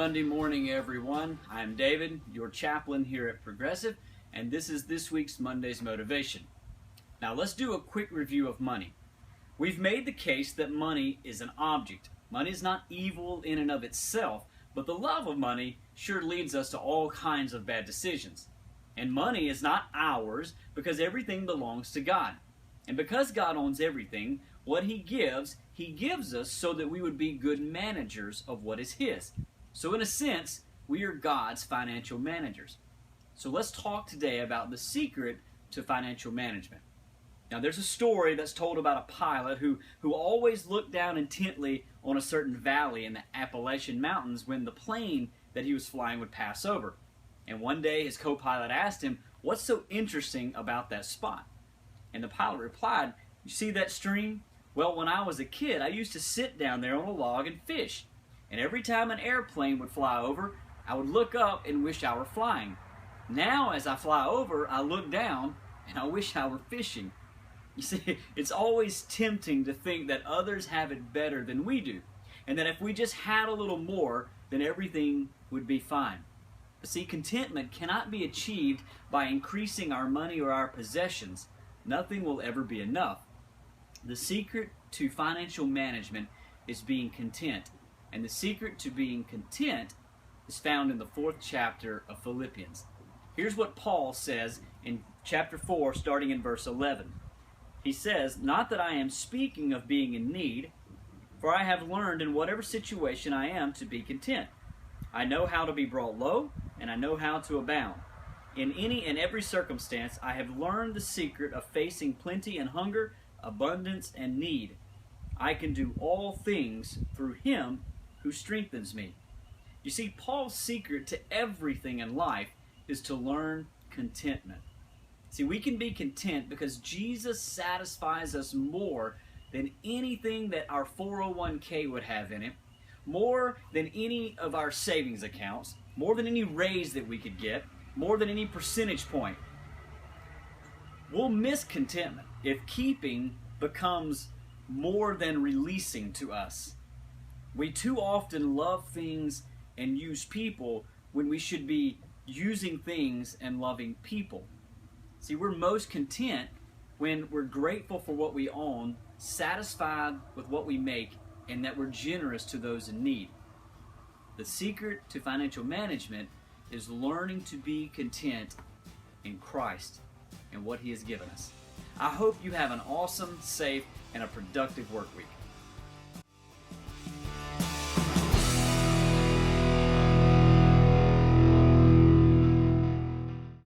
Monday morning, everyone. I'm David, your chaplain here at Progressive, and this is this week's Monday's Motivation. Now, let's do a quick review of money. We've made the case that money is an object. Money is not evil in and of itself, but the love of money sure leads us to all kinds of bad decisions. And money is not ours because everything belongs to God. And because God owns everything, what He gives us so that we would be good managers of what is His. So in a sense, we are God's financial managers. So let's talk today about the secret to financial management. Now there's a story that's told about a pilot who always looked down intently on a certain valley in the Appalachian Mountains when the plane that he was flying would pass over. And one day his co-pilot asked him, "What's so interesting about that spot?" And the pilot replied, "You see that stream? Well, when I was a kid, I used to sit down there on a log and fish. And every time an airplane would fly over, I would look up and wish I were flying. Now, as I fly over, I look down and I wish I were fishing." You see, it's always tempting to think that others have it better than we do, and that if we just had a little more, then everything would be fine. But see, contentment cannot be achieved by increasing our money or our possessions. Nothing will ever be enough. The secret to financial management is being content. And the secret to being content is found in the 4th chapter of Philippians. Here's what Paul says in chapter 4, starting in verse 11. He says, "Not that I am speaking of being in need, for I have learned in whatever situation I am to be content. I know how to be brought low, and I know how to abound. In any and every circumstance, I have learned the secret of facing plenty and hunger, abundance and need. I can do all things through Him who strengthens me." You see, Paul's secret to everything in life is to learn contentment. See, we can be content because Jesus satisfies us more than anything that our 401k would have in it, more than any of our savings accounts, more than any raise that we could get, more than any percentage point. We'll miss contentment if keeping becomes more than releasing to us. We too often love things and use people when we should be using things and loving people. See, we're most content when we're grateful for what we own, satisfied with what we make, and that we're generous to those in need. The secret to financial management is learning to be content in Christ and what He has given us. I hope you have an awesome, safe, and a productive work week.